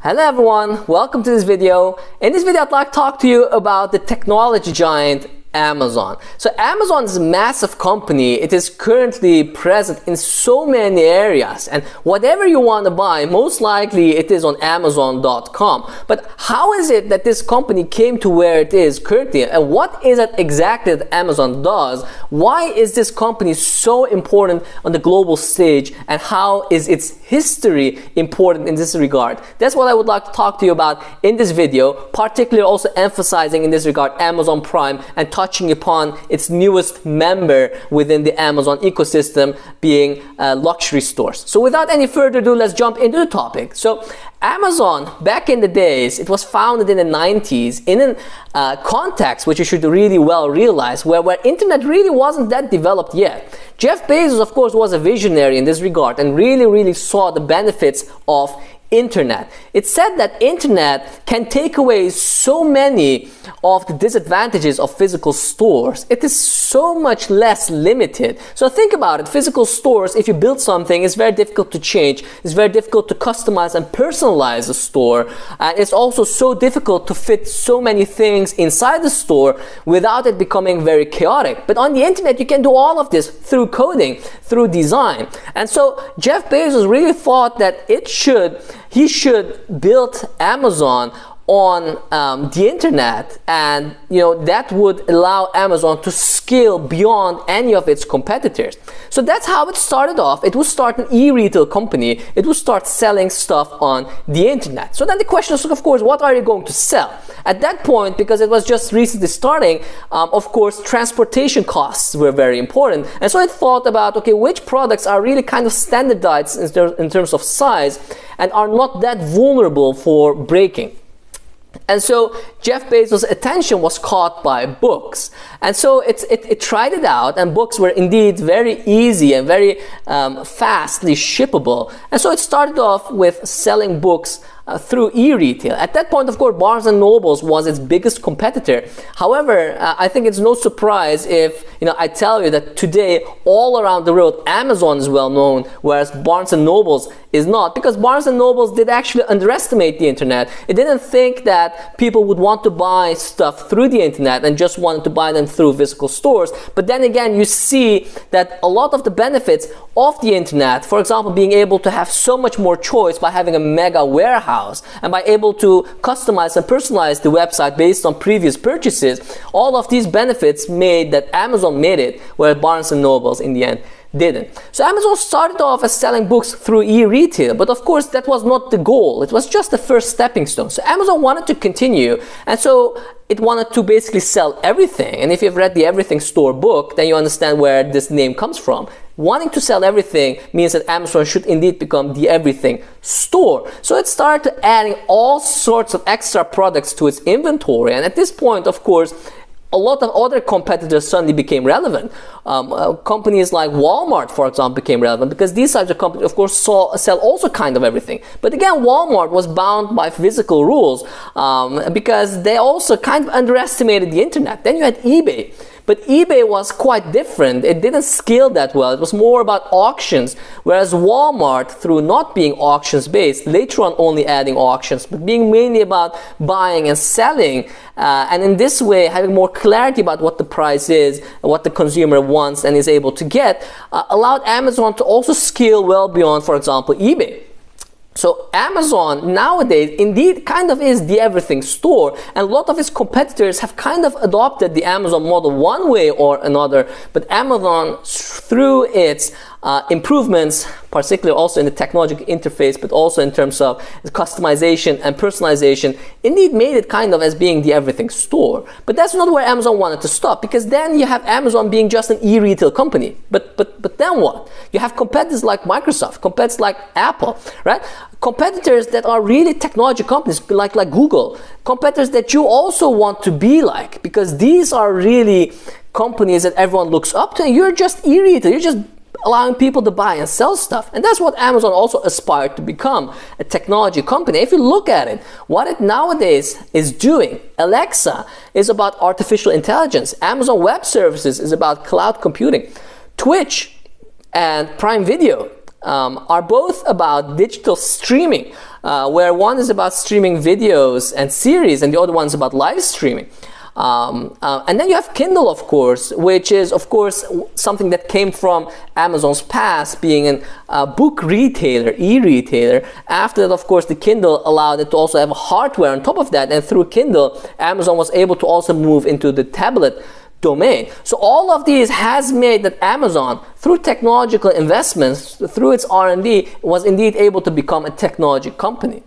Hello everyone, welcome to this video. In this video I'd like to talk to you about the technology giant Amazon. So Amazon is a massive company. It is currently present in so many areas, and whatever you want to buy, most likely it is on Amazon.com. But how is it that this company came to where it is currently, and what is it exactly that Amazon does? Why is this company so important on the global stage, and how is its history important in this regard? That's what I would like to talk to you about in this video, particularly also emphasizing in this regard Amazon Prime and touching upon its newest member within the Amazon ecosystem, being luxury stores. So without any further ado, let's jump into the topic. So Amazon, back in the days, it was founded in the 90s in a context which you should really well realize, where internet really wasn't that developed yet. Jeff Bezos, of course, was a visionary in this regard and really saw the benefits of internet. It said that internet can take away so many of the disadvantages of physical stores. It is so much less limited. So think about it. Physical stores, if you build something, it's very difficult to change. It's very difficult to customize and personalize a store. And it's also so difficult to fit so many things inside the store without it becoming very chaotic. But on the internet, you can do all of this through coding, through design. And so Jeff Bezos really thought that he should build Amazon on the internet, and that would allow Amazon to scale beyond any of its competitors. So that's how it started off. It would start an e-retail company. It would start selling stuff on the internet. So then the question is, of course, what are you going to sell? At that point, because it was just recently starting, of course, transportation costs were very important. And so it thought about, okay, which products are really kind of standardized in terms of size and are not that vulnerable for breaking. And so Jeff Bezos' attention was caught by books. And so it tried it out, and books were indeed very easy and very fastly shippable. And so it started off with selling books through e-retail. At that point, of course, Barnes & Noble was its biggest competitor. However, I think it's no surprise if I tell you that today, all around the world, Amazon is well known, whereas Barnes & Noble is not, because Barnes & Noble did actually underestimate the internet. It didn't think that people would want to buy stuff through the internet and just wanted to buy them through physical stores. But then again, you see that a lot of the benefits of the internet, for example, being able to have so much more choice by having a mega warehouse and by able to customize and personalize the website based on previous purchases, all of these benefits made that Amazon made it, where Barnes & Noble in the end didn't. So Amazon started off as selling books through e-retail, but of course that was not the goal. It was just the first stepping stone. So Amazon wanted to continue, and so it wanted to basically sell everything. And if you've read the Everything Store book, then you understand where this name comes from. Wanting to sell everything means that Amazon should indeed become the everything store. So it started adding all sorts of extra products to its inventory, and at this point, of course, a lot of other competitors suddenly became relevant. Companies like Walmart, for example, became relevant because these types of companies, of course, sell also kind of everything. But again, Walmart was bound by physical rules because they also kind of underestimated the internet. Then you had eBay. But eBay was quite different. It didn't scale that well. It was more about auctions, whereas Walmart, through not being auctions based, later on only adding auctions, but being mainly about buying and selling, and in this way having more clarity about what the price is, what the consumer wants and is able to get, allowed Amazon to also scale well beyond, for example, eBay. So Amazon nowadays indeed kind of is the everything store, and a lot of its competitors have kind of adopted the Amazon model one way or another, but Amazon, through its improvements, particularly also in the technological interface, but also in terms of customization and personalization, indeed made it kind of as being the everything store. But that's not where Amazon wanted to stop, because then you have Amazon being just an e-retail company. But then what? You have competitors like Microsoft, competitors like Apple, right? Competitors that are really technology companies like Google, competitors that you also want to be like, because these are really companies that everyone looks up to, and you're just e-retail. You're just allowing people to buy and sell stuff. And that's what Amazon also aspired to become, a technology company. If you look at it, what it nowadays is doing, Alexa is about artificial intelligence. Amazon Web Services is about cloud computing. Twitch and Prime Video are both about digital streaming. where one is about streaming videos and series, and the other one is about live streaming. And then you have Kindle, of course, which is, of course, something that came from Amazon's past, being a book retailer, e-retailer. After that, of course, the Kindle allowed it to also have hardware on top of that, and through Kindle, Amazon was able to also move into the tablet domain. So all of these has made that Amazon, through technological investments, through its R&D, was indeed able to become a technology company.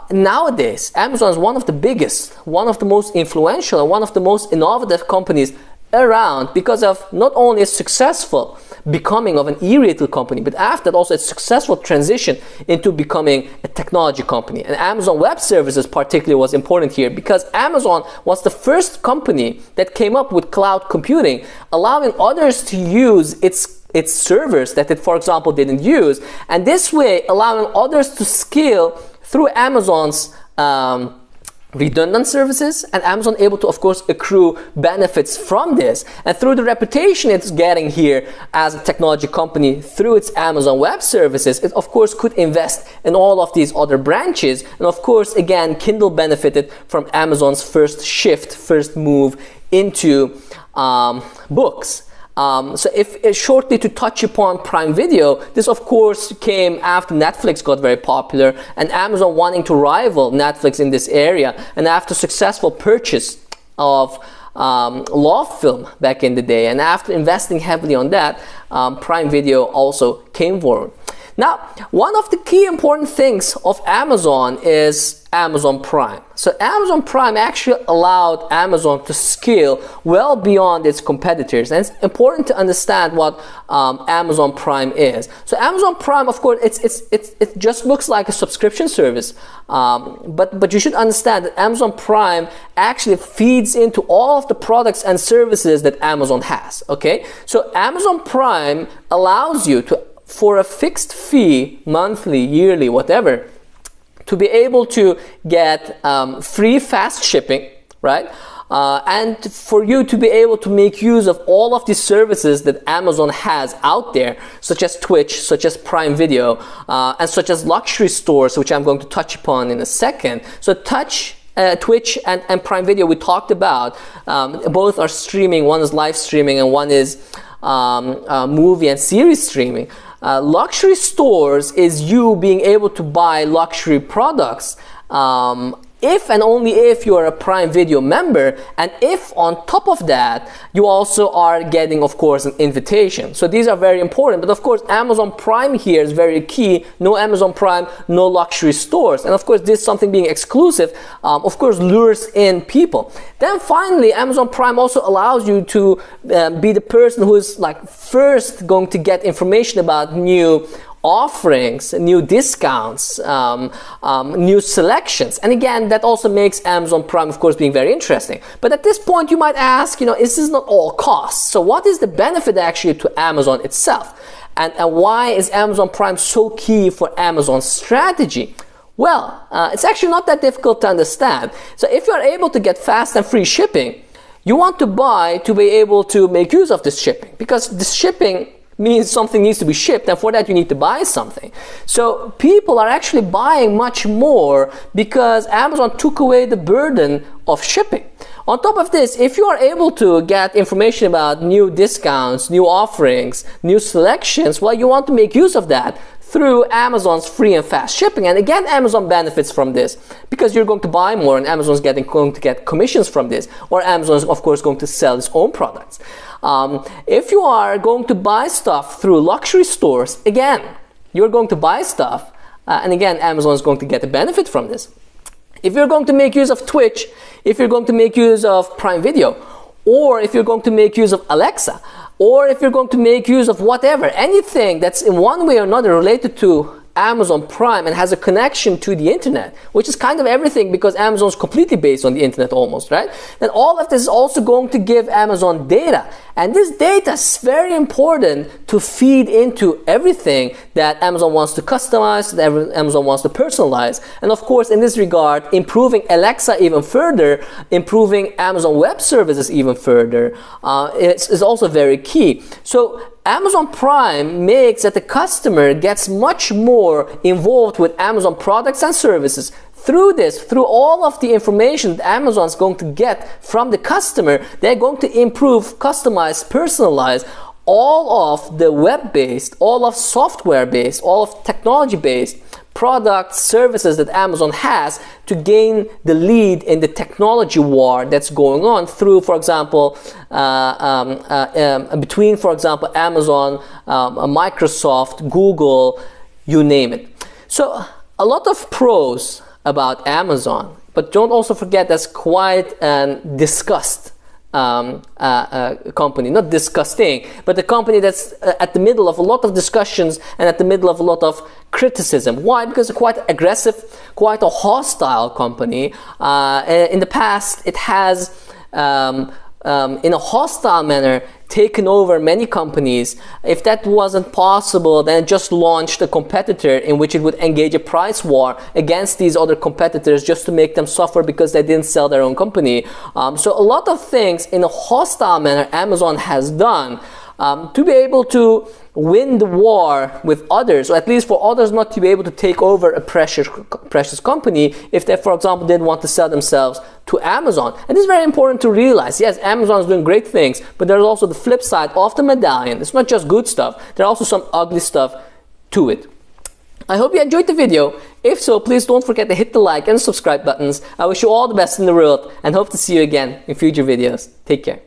Nowadays, Amazon is one of the biggest, one of the most influential, and one of the most innovative companies around, because of not only its successful becoming of an e-retail company, but after that also its successful transition into becoming a technology company. And Amazon Web Services particularly was important here, because Amazon was the first company that came up with cloud computing, allowing others to use its servers that it, for example, didn't use, and this way allowing others to scale through Amazon's redundant services, and Amazon able to, of course, accrue benefits from this. And through the reputation it's getting here as a technology company through its Amazon Web Services, it, of course, could invest in all of these other branches. And, of course, again, Kindle benefited from Amazon's first move into books. So if shortly to touch upon Prime Video, this of course came after Netflix got very popular and Amazon wanting to rival Netflix in this area, and after successful purchase of LoveFilm back in the day, and after investing heavily on that, Prime Video also came forward. Now, one of the key important things of Amazon is Amazon Prime. So Amazon Prime actually allowed Amazon to scale well beyond its competitors, and it's important to understand what Amazon Prime is. So Amazon Prime, of course, it just looks like a subscription service, but you should understand that Amazon Prime actually feeds into all of the products and services that Amazon has. Okay, so Amazon Prime allows you to, for a fixed fee, monthly, yearly, whatever, to be able to get free fast shipping, right? And for you to be able to make use of all of these services that Amazon has out there, such as Twitch, such as Prime Video, and such as luxury stores, which I'm going to touch upon in a second. So Twitch and Prime Video we talked about, both are streaming. One is live streaming and one is movie and series streaming. Luxury stores is you being able to buy luxury products if and only if you are a Prime Video member, and if on top of that you also are getting, of course, an invitation. So these are very important, but of course Amazon Prime here is very key. No Amazon Prime, no luxury stores, and of course this something being exclusive of course lures in people. Then finally, Amazon Prime also allows you to be the person who is like first going to get information about new offerings, new discounts, new selections. And again, that also makes Amazon Prime, of course, being very interesting. But at this point, you might ask, is this not all costs? So what is the benefit actually to Amazon itself? And why is Amazon Prime so key for Amazon's strategy? Well, it's actually not that difficult to understand. So if you're able to get fast and free shipping, you want to buy to be able to make use of this shipping, because this shipping means something needs to be shipped, and for that you need to buy something. So people are actually buying much more because Amazon took away the burden of shipping. On top of this, if you are able to get information about new discounts, new offerings, new selections, well, you want to make use of that through Amazon's free and fast shipping. And again, Amazon benefits from this because you're going to buy more and Amazon's going to get commissions from this, or Amazon is, of course, going to sell its own products. If you are going to buy stuff through luxury stores, again, you're going to buy stuff, and again, Amazon is going to get a benefit from this. If you're going to make use of Twitch, if you're going to make use of Prime Video, or if you're going to make use of Alexa, or if you're going to make use of whatever, anything that's in one way or another related to Amazon Prime and has a connection to the internet, which is kind of everything because Amazon is completely based on the internet almost, right? Then all of this is also going to give Amazon data. And this data is very important to feed into everything that Amazon wants to customize, that Amazon wants to personalize. And of course, in this regard, improving Alexa even further, improving Amazon Web Services even further is also very key. So Amazon Prime makes that the customer gets much more involved with Amazon products and services. Through this, through all of the information that Amazon's going to get from the customer, they're going to improve, customize, personalize all of the web-based, all of software-based, all of technology-based products, services that Amazon has to gain the lead in the technology war that's going on through, for example, between, for example, Amazon, Microsoft, Google, you name it. So a lot of pros about Amazon, but don't also forget that's quite an discussed company, not disgusting, but a company that's at the middle of a lot of discussions and at the middle of a lot of criticism. Why? Because it's quite aggressive, quite a hostile company. In the past, it has, in a hostile manner, taken over many companies. If that wasn't possible, then it just launched a competitor in which it would engage a price war against these other competitors just to make them suffer because they didn't sell their own company. So a lot of things in a hostile manner Amazon has done to be able to win the war with others, or at least for others not to be able to take over a precious company if they, for example, didn't want to sell themselves to Amazon. And this is very important to realize. Yes, Amazon is doing great things, but there's also the flip side of the medallion. It's not just good stuff. There's also some ugly stuff to it. I hope you enjoyed the video. If so, please don't forget to hit the like and subscribe buttons. I wish you all the best in the world and hope to see you again in future videos. Take care.